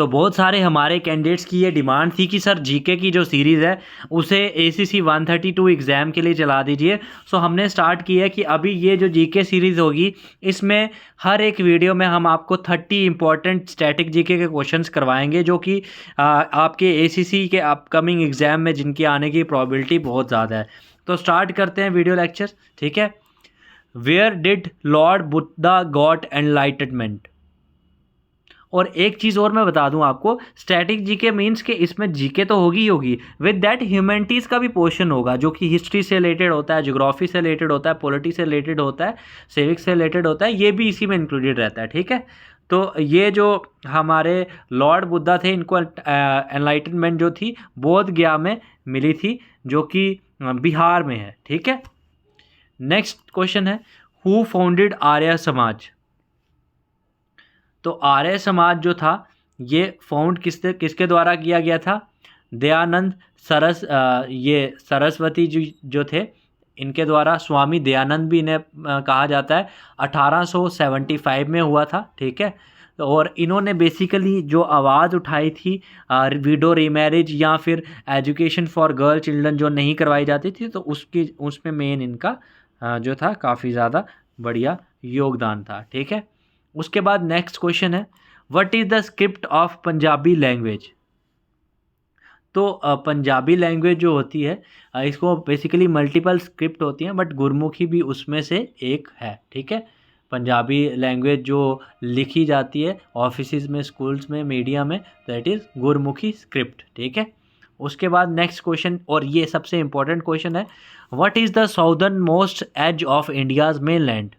तो बहुत सारे हमारे कैंडिडेट्स की ये डिमांड थी कि सर जीके की जो सीरीज़ है उसे ACC 132 एग्ज़ाम के लिए चला दीजिए। सो हमने स्टार्ट किया है कि अभी ये जो जीके सीरीज़ होगी इसमें हर एक वीडियो में हम आपको 30 इंपॉर्टेंट स्टैटिक जीके के क्वेश्चंस करवाएंगे, जो कि आपके ACC के अपकमिंग एग्ज़ाम में जिनकी आने की प्रोबेबिलिटी बहुत ज़्यादा है। तो स्टार्ट करते हैं वीडियो लेक्चर, ठीक है। Where did Lord Buddha got enlightenment. और एक चीज़ और मैं बता दूं आपको, स्टैटिक जीके मीन्स के इसमें जीके तो होगी ही होगी, विद दैट ह्यूमैनिटीज़ का भी पोर्शन होगा जो कि हिस्ट्री से रिलेटेड होता है, ज्योग्राफी से रिलेटेड होता है, पॉलिटी से रिलेटेड होता है, सिविक्स से रिलेटेड होता है, ये भी इसी में इंक्लूडेड रहता है, ठीक है। तो ये जो हमारे लॉर्ड बुद्धा थे इनको एनलाइटनमेंट जो थी बोध गया में मिली थी, जो कि बिहार में है, ठीक है। नेक्स्ट क्वेश्चन है, हु फाउंडेड आर्य समाज। तो आर्य समाज जो था ये फाउंड किसके द्वारा किया गया था? दयानंद ये सरस्वती जी जो थे इनके द्वारा, स्वामी दयानंद भी इन्हें कहा जाता है। 1875 में हुआ था, ठीक है। और इन्होंने बेसिकली जो आवाज़ उठाई थी विडो रीमैरिज या फिर एजुकेशन फॉर गर्ल चिल्ड्रन जो नहीं करवाई जाती थी, तो उसमें मेन इनका जो था काफ़ी ज़्यादा बढ़िया योगदान था, ठीक है। उसके बाद नेक्स्ट क्वेश्चन है, what is the script of Punjabi language. तो पंजाबी लैंग्वेज जो होती है इसको बेसिकली मल्टीपल स्क्रिप्ट होती हैं, बट गुरमुखी भी उसमें से एक है, ठीक है। पंजाबी लैंग्वेज जो लिखी जाती है ऑफिसेज में, स्कूल्स में, मीडिया में, दैट इज़ गुरमुखी स्क्रिप्ट, ठीक है। उसके बाद नेक्स्ट क्वेश्चन, और ये सबसे इंपॉर्टेंट क्वेश्चन है, what is the southern most edge of India's mainland.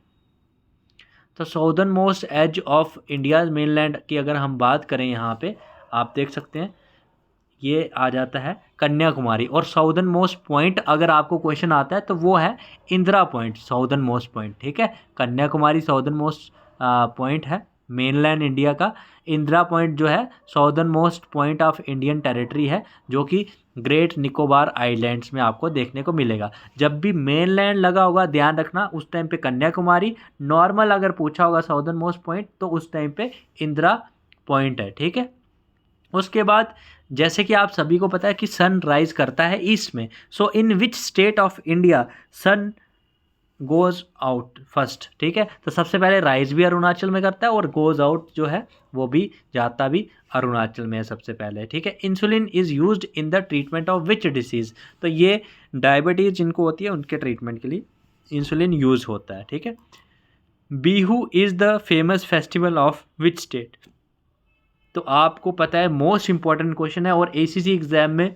तो southern most edge of India's mainland की अगर हम बात करें, यहाँ पे आप देख सकते हैं ये आ जाता है कन्याकुमारी। और साउदर्न मोस्ट पॉइंट अगर आपको क्वेश्चन आता है तो वो है Indira point, southern most point, ठीक है। कन्याकुमारी साउदर्न मोस्ट पॉइंट है मेनलैंड इंडिया का। इंदिरा पॉइंट जो है southern most point of Indian territory है, जो कि ग्रेट निकोबार आइलैंड्स में आपको देखने को मिलेगा। जब भी मेनलैंड लगा होगा ध्यान रखना उस टाइम पे कन्याकुमारी, नॉर्मल अगर पूछा होगा साउदर्न मोस्ट पॉइंट तो उस टाइम पे इंदिरा पॉइंट है, ठीक है। उसके बाद जैसे कि आप सभी को पता है कि सन राइज करता है ईस्ट में, so in which state of India sun goes out first, ठीक है। तो सबसे पहले राइज भी अरुणाचल में करता है और गोज आउट जो है वो भी जाता भी अरुणाचल में है सबसे पहले, ठीक है। Insulin is used in the treatment of which disease. तो ये डायबिटीज़ जिनको होती है उनके ट्रीटमेंट के लिए इंसुलिन यूज़ होता है, ठीक है। Bihu is the famous festival of which state. तो आपको पता है मोस्ट इम्पॉर्टेंट क्वेश्चन है और ACC एग्ज़ाम में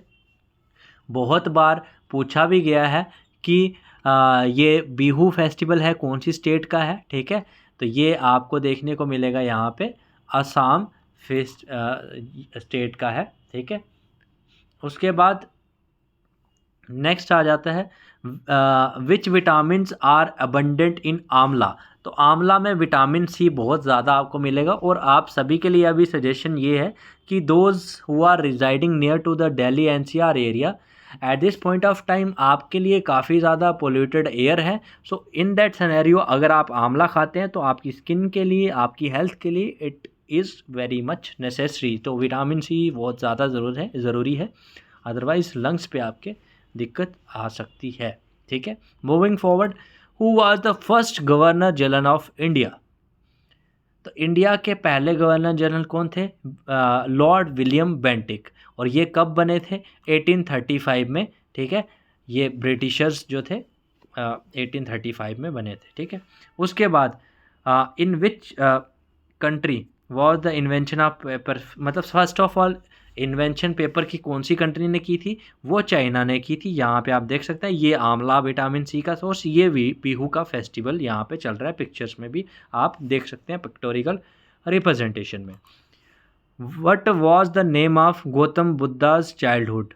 बहुत बार पूछा भी गया है कि ये बिहू फेस्टिवल है कौन सी स्टेट का है, ठीक है। तो ये आपको देखने को मिलेगा यहाँ पे असम स्टेट का है, ठीक है। उसके बाद नेक्स्ट आ जाता है विच विटामिन्स आर अबंडेंट इन आंवला। तो आंवला में विटामिन C बहुत ज़्यादा आपको मिलेगा। और आप सभी के लिए अभी सजेशन ये है कि those who are residing near to the Delhi NCR area at this point of time आपके लिए काफ़ी ज़्यादा पोल्यूटेड एयर है। सो इन दैट सिनेरियो अगर आप आंवला खाते हैं तो आपकी स्किन के लिए, आपकी हेल्थ के लिए it is very much necessary. तो विटामिन C बहुत ज़्यादा ज़रूरी है, अदरवाइज़ लंग्स पे आपके दिक्कत आ सकती है, ठीक है। Moving forward, who was the first governor general of India. तो इंडिया के पहले गवर्नर जनरल कौन थे? Lord William Bentinck. और ये कब बने थे? 1835 में, ठीक है। ये ब्रिटिशर्स जो थे 1835 में बने थे, ठीक है। उसके बाद in which country was the invention of paper. मतलब first of all invention paper की कौन सी कंट्री ने की थी? वो चाइना ने की थी। यहाँ पे आप देख सकते हैं ये आंवला विटामिन C का सोर्स, ये भी बिहू का फेस्टिवल यहाँ पे चल रहा है, पिक्चर्स में भी आप देख सकते हैं पिक्टोरिकल रिप्रेजेंटेशन में। What was the name of Gautam Buddha's childhood.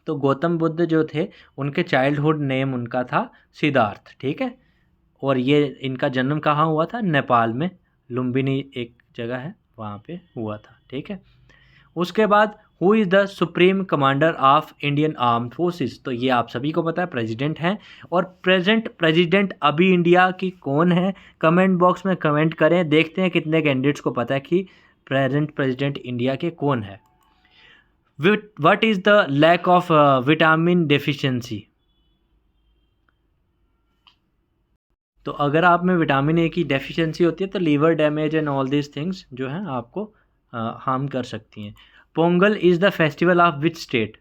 तो गौतम बुद्ध जो थे उनके चाइल्डहुड नेम उनका था सिद्धार्थ, ठीक है। और ये इनका जन्म कहाँ हुआ था? नेपाल में, लुम्बिनी एक जगह है वहाँ पे हुआ था, ठीक है। उसके बाद who is the supreme commander of Indian arm forces. तो ये आप सभी को पता है प्रेसिडेंट हैं। और प्रेजेंट प्रेसिडेंट अभी इंडिया की कौन है? कमेंट बॉक्स में कमेंट करें, देखते हैं कितने कैंडिडेट्स को पता है कि प्रेजेंट प्रेसिडेंट इंडिया के कौन है? What is the lack of vitamin deficiency? तो अगर आप में विटामिन ए की डेफिशिएंसी होती है तो liver damage and all these things जो हैं आपको हार्म कर सकती हैं। Pongal is the festival of which state?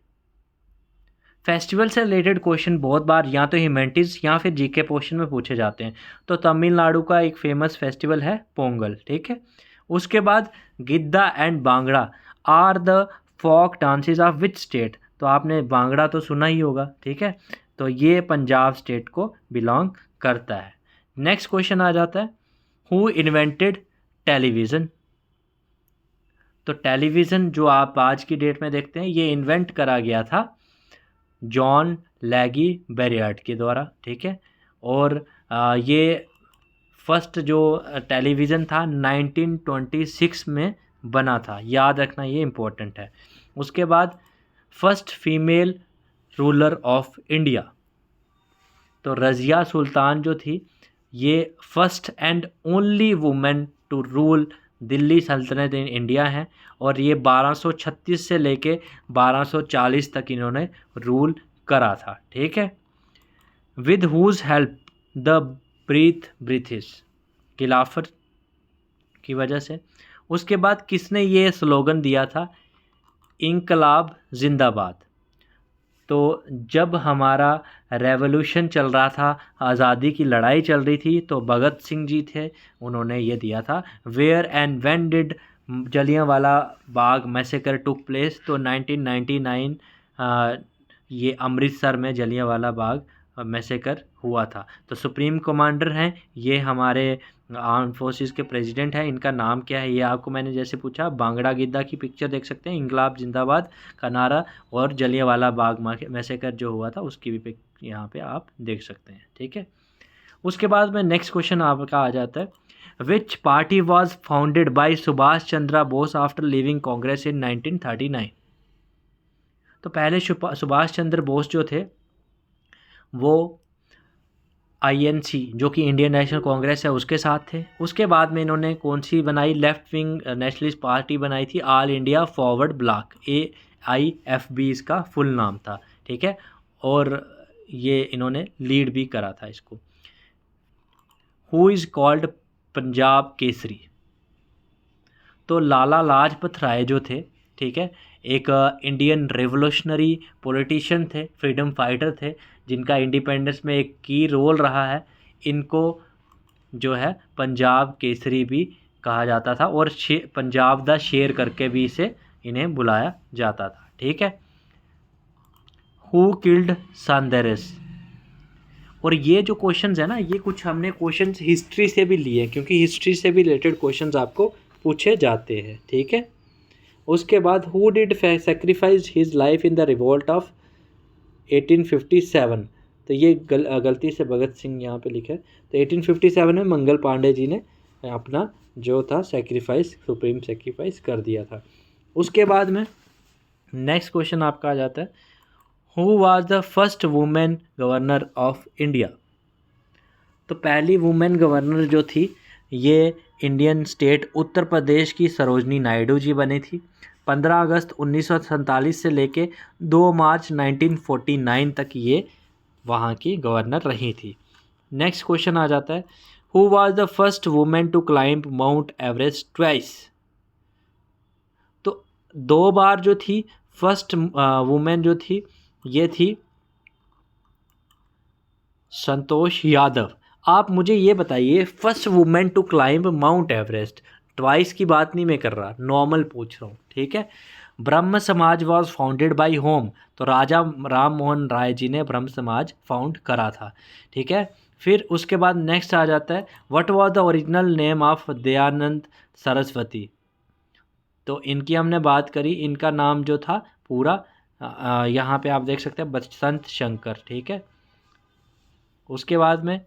Festival से रिलेटेड क्वेश्चन बहुत बार या तो ह्यूमैनिटीज़ या फिर जीके पोर्शन में पूछे जाते हैं। तो तमिलनाडु का एक फेमस फेस्टिवल है पोंगल, ठीक है। उसके बाद Giddha and Bhangra are the folk dances of which state? तो आपने बांगड़ा तो सुना ही होगा, ठीक है। तो ये पंजाब स्टेट को बिलोंग करता है। नेक्स्ट क्वेश्चन आ जाता है, हु इन्वेंटेड टेलीविज़न? तो टेलीविज़न जो आप आज की डेट में देखते हैं ये इन्वेंट करा गया था जॉन लैगी बेरियार्ड के द्वारा, ठीक है। और ये फर्स्ट जो टेलीविज़न था 1926 में बना था, याद रखना ये इम्पोर्टेंट है। उसके बाद first female ruler of India, तो रज़िया सुल्तान जो थी ये first and only women to rule Delhi Sultanat in India है। और ये 1236 से लेके 1240 तक इन्होंने रूल करा था, ठीक है। विद हुज हेल्प द ब्रीथिश, खिलाफत की वजह से। उसके बाद किसने ये स्लोगन दिया था, इंकलाब जिंदाबाद? तो जब हमारा रेवोल्यूशन चल रहा था, आज़ादी की लड़ाई चल रही थी, तो भगत सिंह जी थे, उन्होंने ये दिया था। Where and when did Jallianwala Bagh massacre took place? तो 1999 ये अमृतसर में जलियांवाला बाग मैसेकर हुआ था। तो सुप्रीम कमांडर हैं ये हमारे आर्म फोर्सेस के प्रेसिडेंट हैं, इनका नाम क्या है ये आपको मैंने जैसे पूछा। बांगड़ा गिद्दा की पिक्चर देख सकते हैं, इंकलाब जिंदाबाद का नारा, और जलियांवाला बाग मैसेकर जो हुआ था उसकी भी पिक यहाँ पे आप देख सकते हैं, ठीक है। उसके बाद में नेक्स्ट क्वेश्चन आपका आ जाता है, which party was founded by Subhash Chandra Bose after leaving Congress in 1939? तो पहले सुभाष चंद्र बोस जो थे वो INC जो कि इंडियन नेशनल कांग्रेस है उसके साथ थे। उसके बाद में इन्होंने कौन सी बनाई, लेफ्ट विंग नेशनलिस्ट पार्टी बनाई थी, all India forward block, AIFB इसका फुल नाम था, ठीक है। और ये इन्होंने लीड भी करा था इसको। Who is called Punjab Kesari? तो लाला लाजपत राय जो थे, ठीक है, एक इंडियन रेवोल्यूशनरी पॉलिटिशियन थे, फ्रीडम फाइटर थे, जिनका इंडिपेंडेंस में एक की रोल रहा है। इनको जो है पंजाब केसरी भी कहा जाता था, और पंजाब दा शेर करके भी इसे इन्हें बुलाया जाता था, ठीक है। Who killed Saunders? और ये जो क्वेश्चंस है ना, ये कुछ हमने क्वेश्चंस हिस्ट्री से भी लिए, क्योंकि हिस्ट्री से भी रिलेटेड क्वेश्चंस आपको पूछे जाते हैं, ठीक है। उसके बाद who did sacrifice his life in the revolt of 1857? तो ये गलती से भगत सिंह यहाँ पे लिखा है, तो 1857 में मंगल पांडे जी ने अपना जो था सेक्रीफाइस, सुप्रीम सेक्रीफाइस कर दिया था। उसके बाद में नेक्स्ट क्वेश्चन आपका आ जाता है, who was the first women governor of India? तो पहली वुमेन गवर्नर जो थी ये इंडियन स्टेट उत्तर प्रदेश की सरोजनी नायडू जी बनी थी। 15 अगस्त 1947 से लेके 2 मार्च 1949 तक ये वहाँ की गवर्नर रही थी। नेक्स्ट क्वेश्चन आ जाता है, who was the first women to climb Mount Everest twice? तो 2 बार जो थी फर्स्ट वुमेन जो थी ये थी संतोष यादव। आप मुझे ये बताइए, first women to climb Mount Everest, twice की बात नहीं मैं कर रहा, नॉर्मल पूछ रहा हूँ, ठीक है। ब्रह्म समाज वॉज फाउंडेड बाय होम? तो राजा राम मोहन राय जी ने ब्रह्म समाज फाउंड करा था, ठीक है। फिर उसके बाद नेक्स्ट आ जाता है, what was the original name of Dayanand Saraswati? तो इनकी हमने बात करी, इनका नाम जो था पूरा यहाँ पे आप देख सकते हैं बसंत शंकर, ठीक है। उसके बाद में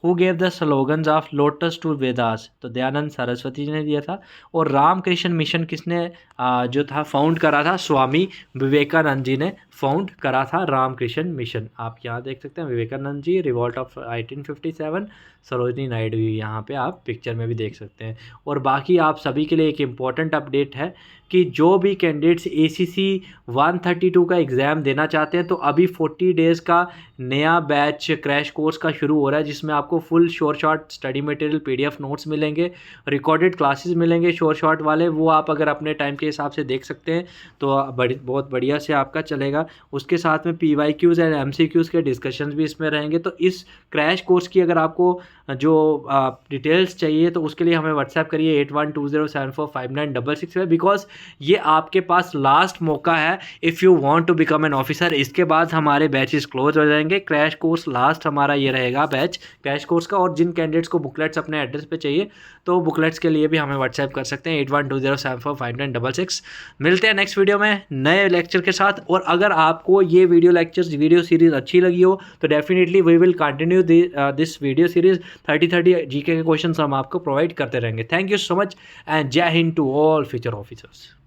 who gave the slogans of lotus to Vedas? तो दयानंद सरस्वती जी ने दिया था। और रामकृष्ण मिशन किसने जो था फाउंड करा था? स्वामी विवेकानंद जी ने फाउंड करा था रामकृष्ण मिशन। आप यहाँ देख सकते हैं विवेकानंद जी, रिवॉल्ट ऑफ 1857, सरोजनी नायडू यहाँ पे आप पिक्चर में भी देख सकते हैं। और बाकी आप सभी के लिए एक इम्पॉर्टेंट अपडेट है कि जो भी कैंडिडेट्स ACC 132 का एग्ज़ाम देना चाहते हैं तो अभी 40 डेज़ का नया बैच क्रैश कोर्स का शुरू हो रहा है, जिसमें आपको full short study material PDF notes मिलेंगे, रिकॉर्डेड क्लासेस मिलेंगे शॉर्ट वाले, वो आप अगर अपने टाइम के हिसाब से देख सकते हैं तो बहुत बढ़िया से आपका चलेगा। उसके साथ में PYQs एंड MCQs के डिस्कशंस भी इसमें रहेंगे। तो इस क्रैश कोर्स की अगर आपको जो डिटेल्स चाहिए तो उसके लिए हमें व्हाट्सएप करिए 8120745966 में, बिकॉज ये आपके पास लास्ट मौका है if you want to become an officer. इसके बाद हमारे बैचेस क्लोज हो जाएंगे। क्रैश कोर्स लास्ट हमारा ये रहेगा बैच क्रैश कोर्स का। और जिन कैंडिडेट्स को बुकलेट्स अपने एड्रेस पे चाहिए तो बुकलेट्स के लिए भी हमें व्हाट्सएप कर सकते हैं 8120745966। मिलते हैं नेक्स्ट वीडियो में नए लेक्चर के साथ। और अगर आपको ये वीडियो सीरीज़ अच्छी लगी हो तो definitely we will continue this video series. 30 GK के क्वेश्चन हम आपको प्रोवाइड करते रहेंगे। Thank you so much and Jai Hind to all future officers.